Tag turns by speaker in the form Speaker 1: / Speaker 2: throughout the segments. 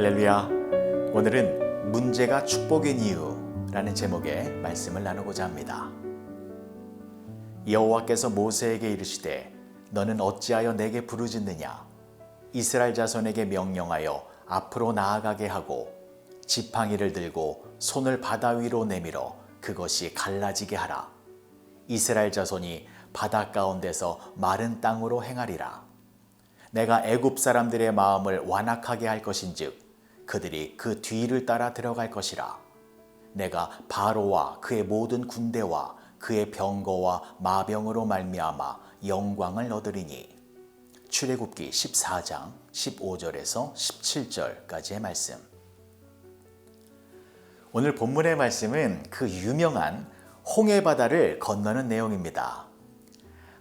Speaker 1: 할렐루야. 오늘은 문제가 축복인 이유라는 제목의 말씀을 나누고자 합니다. 여호와께서 모세에게 이르시되 너는 어찌하여 내게 부르짖느냐? 이스라엘 자손에게 명령하여 앞으로 나아가게 하고 지팡이를 들고 손을 바다 위로 내밀어 그것이 갈라지게 하라. 이스라엘 자손이 바다 가운데서 마른 땅으로 행하리라. 내가 애굽 사람들의 마음을 완악하게 할 것인즉 그들이 그 뒤를 따라 들어갈 것이라. 내가 바로와 그의 모든 군대와 그의 병거와 마병으로 말미암아 영광을 얻으리니. 출애굽기 14장 15절에서 17절까지의 말씀. 오늘 본문의 말씀은 그 유명한 홍해 바다를 건너는 내용입니다.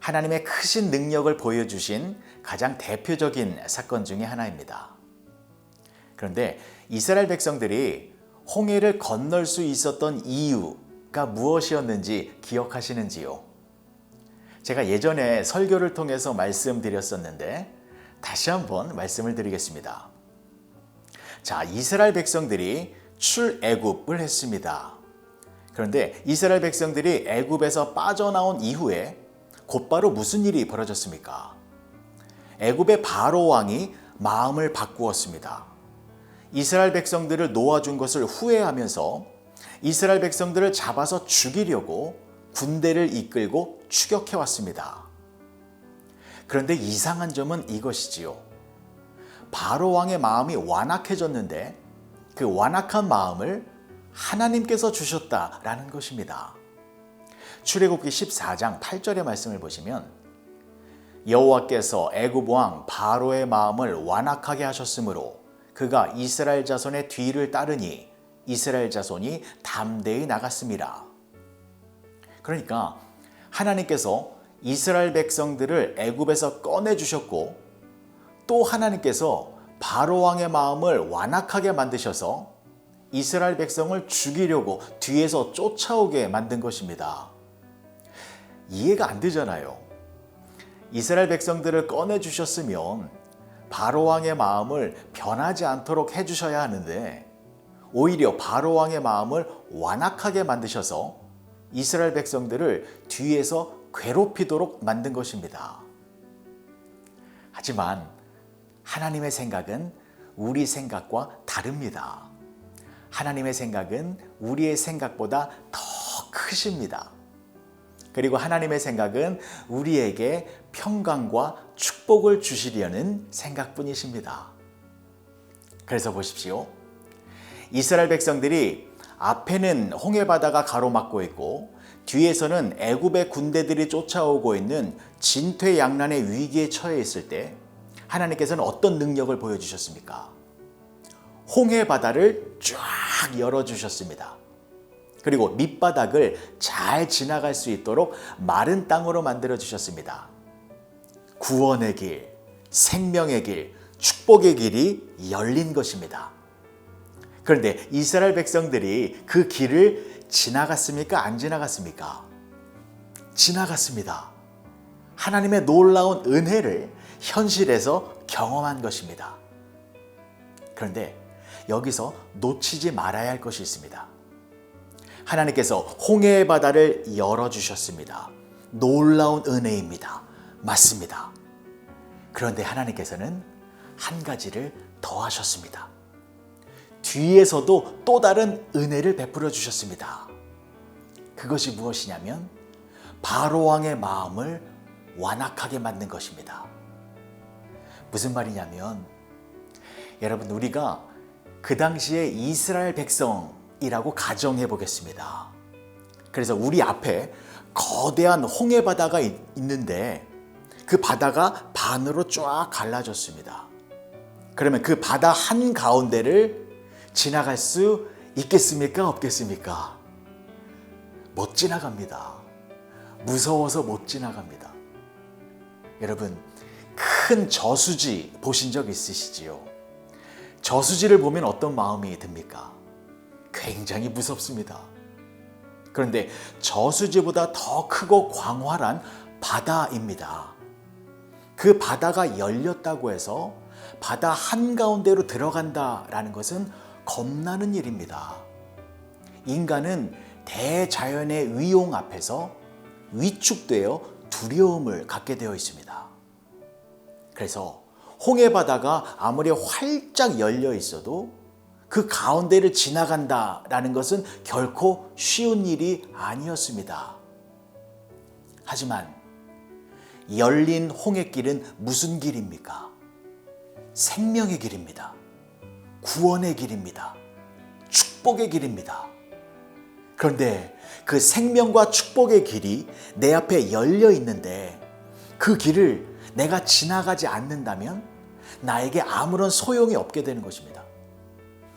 Speaker 1: 하나님의 크신 능력을 보여주신 가장 대표적인 사건 중에 하나입니다. 그런데 이스라엘 백성들이 홍해를 건널 수 있었던 이유가 무엇이었는지 기억하시는지요? 제가 예전에 설교를 통해서 말씀드렸었는데 다시 한번 말씀을 드리겠습니다. 자, 이스라엘 백성들이 출애굽을 했습니다. 그런데 이스라엘 백성들이 애굽에서 빠져나온 이후에 곧바로 무슨 일이 벌어졌습니까? 애굽의 바로 왕이 마음을 바꾸었습니다. 이스라엘 백성들을 놓아준 것을 후회하면서 이스라엘 백성들을 잡아서 죽이려고 군대를 이끌고 추격해 왔습니다. 그런데 이상한 점은 이것이지요. 바로 왕의 마음이 완악해졌는데 그 완악한 마음을 하나님께서 주셨다라는 것입니다. 출애굽기 14장 8절의 말씀을 보시면 여호와께서 애굽 왕 바로의 마음을 완악하게 하셨으므로 그가 이스라엘 자손의 뒤를 따르니 이스라엘 자손이 담대히 나갔습니다. 그러니까 하나님께서 이스라엘 백성들을 애굽에서 꺼내주셨고 또 하나님께서 바로 왕의 마음을 완악하게 만드셔서 이스라엘 백성을 죽이려고 뒤에서 쫓아오게 만든 것입니다. 이해가 안 되잖아요. 이스라엘 백성들을 꺼내주셨으면 바로 왕의 마음을 변하지 않도록 해주셔야 하는데 오히려 바로 왕의 마음을 완악하게 만드셔서 이스라엘 백성들을 뒤에서 괴롭히도록 만든 것입니다. 하지만 하나님의 생각은 우리 생각과 다릅니다. 하나님의 생각은 우리의 생각보다 더 크십니다. 그리고 하나님의 생각은 우리에게 평강과 축복을 주시려는 생각뿐이십니다. 그래서 보십시오. 이스라엘 백성들이 앞에는 홍해 바다가 가로막고 있고 뒤에서는 애굽의 군대들이 쫓아오고 있는 진퇴양난의 위기에 처해 있을 때 하나님께서는 어떤 능력을 보여주셨습니까? 홍해 바다를 쫙 열어주셨습니다. 그리고 밑바닥을 잘 지나갈 수 있도록 마른 땅으로 만들어 주셨습니다. 구원의 길, 생명의 길, 축복의 길이 열린 것입니다. 그런데 이스라엘 백성들이 그 길을 지나갔습니까? 안 지나갔습니까? 지나갔습니다. 하나님의 놀라운 은혜를 현실에서 경험한 것입니다. 그런데 여기서 놓치지 말아야 할 것이 있습니다. 하나님께서 홍해의 바다를 열어주셨습니다. 놀라운 은혜입니다. 맞습니다. 그런데 하나님께서는 한 가지를 더 하셨습니다. 뒤에서도 또 다른 은혜를 베풀어 주셨습니다. 그것이 무엇이냐면 바로 왕의 마음을 완악하게 만든 것입니다. 무슨 말이냐면 여러분 우리가 그 당시에 이스라엘 백성이라고 가정해 보겠습니다. 그래서 우리 앞에 거대한 홍해 바다가 있는데 그 바다가 반으로 쫙 갈라졌습니다. 그러면 그 바다 한가운데를 지나갈 수 있겠습니까? 없겠습니까? 못 지나갑니다. 무서워서 못 지나갑니다. 여러분 큰 저수지 보신 적 있으시지요? 저수지를 보면 어떤 마음이 듭니까? 굉장히 무섭습니다. 그런데 저수지보다 더 크고 광활한 바다입니다. 그 바다가 열렸다고 해서 바다 한가운데로 들어간다라는 것은 겁나는 일입니다. 인간은 대자연의 위용 앞에서 위축되어 두려움을 갖게 되어 있습니다. 그래서 홍해바다가 아무리 활짝 열려 있어도 그 가운데를 지나간다라는 것은 결코 쉬운 일이 아니었습니다. 하지만 열린 홍해길은 무슨 길입니까? 생명의 길입니다. 구원의 길입니다. 축복의 길입니다. 그런데 그 생명과 축복의 길이 내 앞에 열려 있는데 그 길을 내가 지나가지 않는다면 나에게 아무런 소용이 없게 되는 것입니다.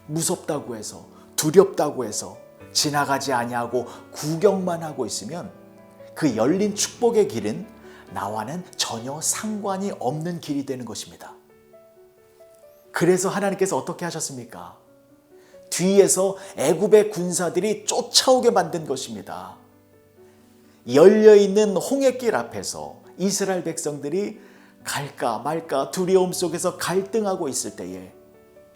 Speaker 1: 무섭다고 해서, 두렵다고 해서 지나가지 아니하고 구경만 하고 있으면 그 열린 축복의 길은 나와는 전혀 상관이 없는 길이 되는 것입니다. 그래서 하나님께서 어떻게 하셨습니까? 뒤에서 애굽의 군사들이 쫓아오게 만든 것입니다. 열려있는 홍해길 앞에서 이스라엘 백성들이 갈까 말까 두려움 속에서 갈등하고 있을 때에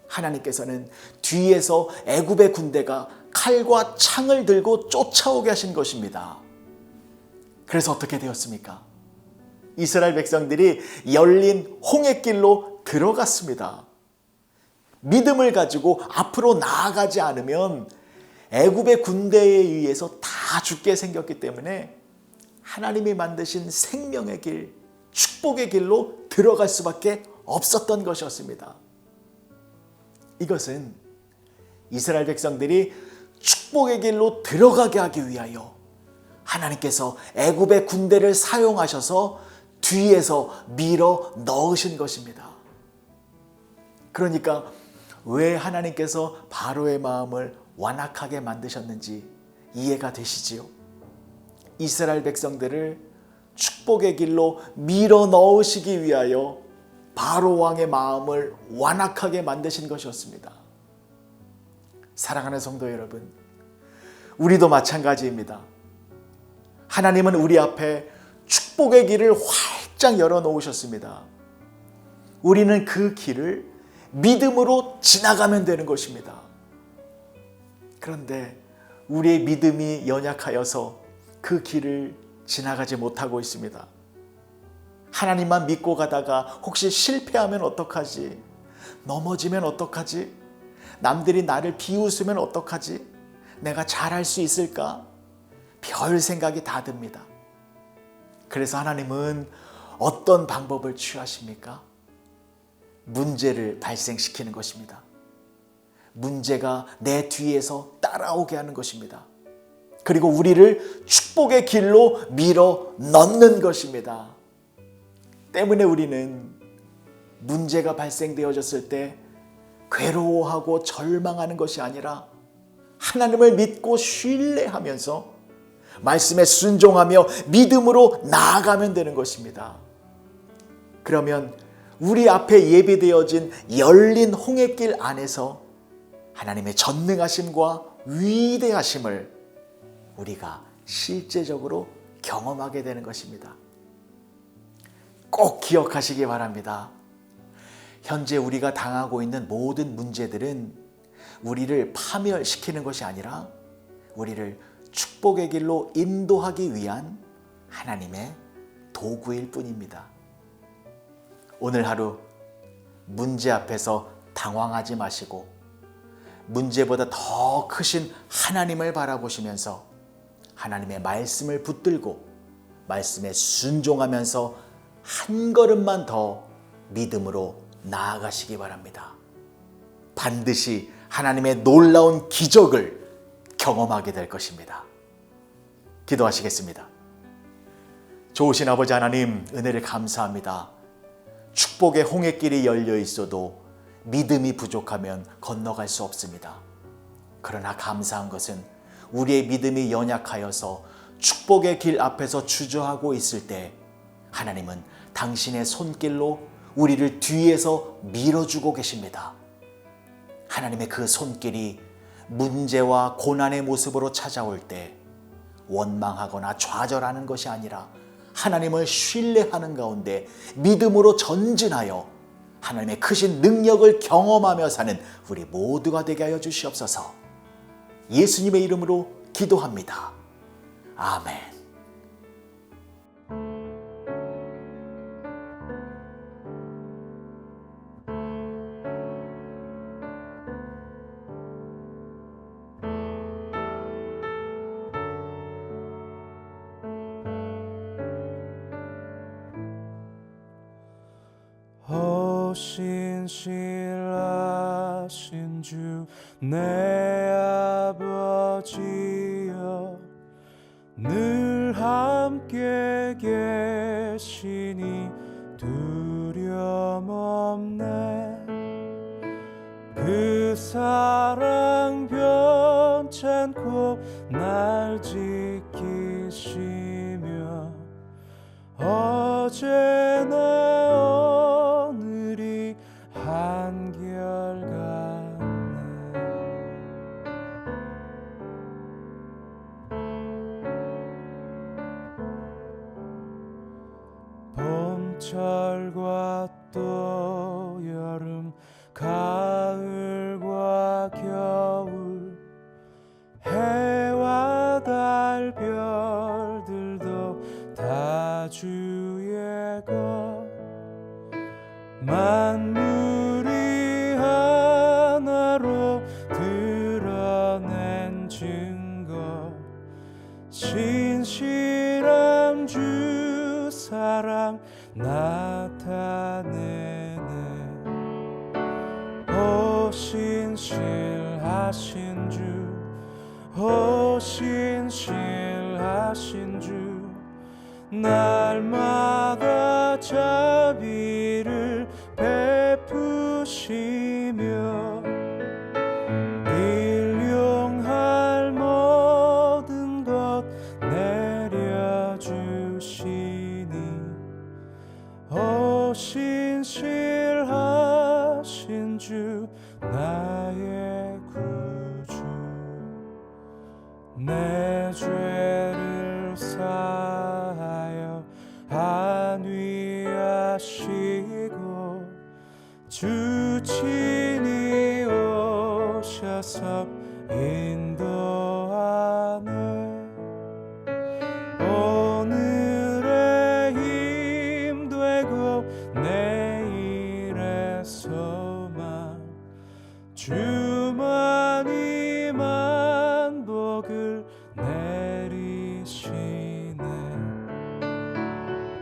Speaker 1: 하나님께서는 뒤에서 애굽의 군대가 칼과 창을 들고 쫓아오게 하신 것입니다. 그래서 어떻게 되었습니까? 이스라엘 백성들이 열린 홍해길로 들어갔습니다. 믿음을 가지고 앞으로 나아가지 않으면 애굽의 군대에 의해서 다 죽게 생겼기 때문에 하나님이 만드신 생명의 길, 축복의 길로 들어갈 수밖에 없었던 것이었습니다. 이것은 이스라엘 백성들이 축복의 길로 들어가게 하기 위하여 하나님께서 애굽의 군대를 사용하셔서 뒤에서 밀어 넣으신 것입니다. 그러니까 왜 하나님께서 바로의 마음을 완악하게 만드셨는지 이해가 되시지요? 이스라엘 백성들을 축복의 길로 밀어 넣으시기 위하여 바로 왕의 마음을 완악하게 만드신 것이었습니다. 사랑하는 성도 여러분, 우리도 마찬가지입니다. 하나님은 우리 앞에 축복의 길을 활짝 열어 놓으셨습니다. 우리는 그 길을 믿음으로 지나가면 되는 것입니다. 그런데 우리의 믿음이 연약하여서 그 길을 지나가지 못하고 있습니다. 하나님만 믿고 가다가 혹시 실패하면 어떡하지? 넘어지면 어떡하지? 남들이 나를 비웃으면 어떡하지? 내가 잘할 수 있을까? 별 생각이 다 듭니다. 그래서 하나님은 어떤 방법을 취하십니까? 문제를 발생시키는 것입니다. 문제가 내 뒤에서 따라오게 하는 것입니다. 그리고 우리를 축복의 길로 밀어 넣는 것입니다. 때문에 우리는 문제가 발생되어졌을 때 괴로워하고 절망하는 것이 아니라 하나님을 믿고 신뢰하면서 말씀에 순종하며 믿음으로 나아가면 되는 것입니다. 그러면 우리 앞에 예비되어진 열린 홍해길 안에서 하나님의 전능하심과 위대하심을 우리가 실제적으로 경험하게 되는 것입니다. 꼭 기억하시기 바랍니다. 현재 우리가 당하고 있는 모든 문제들은 우리를 파멸시키는 것이 아니라 우리를 축복의 길로 인도하기 위한 하나님의 도구일 뿐입니다. 오늘 하루 문제 앞에서 당황하지 마시고 문제보다 더 크신 하나님을 바라보시면서 하나님의 말씀을 붙들고 말씀에 순종하면서 한 걸음만 더 믿음으로 나아가시기 바랍니다. 반드시 하나님의 놀라운 기적을 경험하게 될 것입니다. 기도하시겠습니다. 좋으신 아버지 하나님, 은혜를 감사합니다. 축복의 홍해길이 열려 있어도 믿음이 부족하면 건너갈 수 없습니다. 그러나 감사한 것은 우리의 믿음이 연약하여서 축복의 길 앞에서 주저하고 있을 때 하나님은 당신의 손길로 우리를 뒤에서 밀어주고 계십니다. 하나님의 그 손길이 문제와 고난의 모습으로 찾아올 때 원망하거나 좌절하는 것이 아니라 하나님을 신뢰하는 가운데 믿음으로 전진하여 하나님의 크신 능력을 경험하며 사는 우리 모두가 되게 하여 주시옵소서. 예수님의 이름으로 기도합니다. 아멘.
Speaker 2: 신실하신 주 내 아버지여, 늘 함께 계시니 두려움 없네. 그 사랑 변찮고 날 지키시며 어제나 오늘이 한결같네. 봄철과 또 여름, 가을과 겨울, 해와 달 별들도 다 주의 것. 만물이 하나로 드러낸 증거, 신실한 주 사랑 나타내네. 오 신실하신 주, 오 신실하신 주, 날마다 자비를 베푸시며 일용할 모든 것 내려주시니, 오 신실하신 주 나의 구주. 내 죄를 사하여 안위하시고 주 친히 오셔서 인도하네. 오늘의 힘 되고 내일의 소망, 주만이 만복을 내리시네.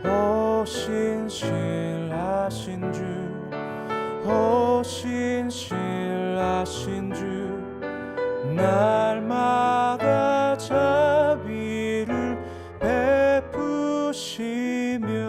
Speaker 2: 오 신실하신 주, 오 신실하신 주, 날마다 자비를 베푸시며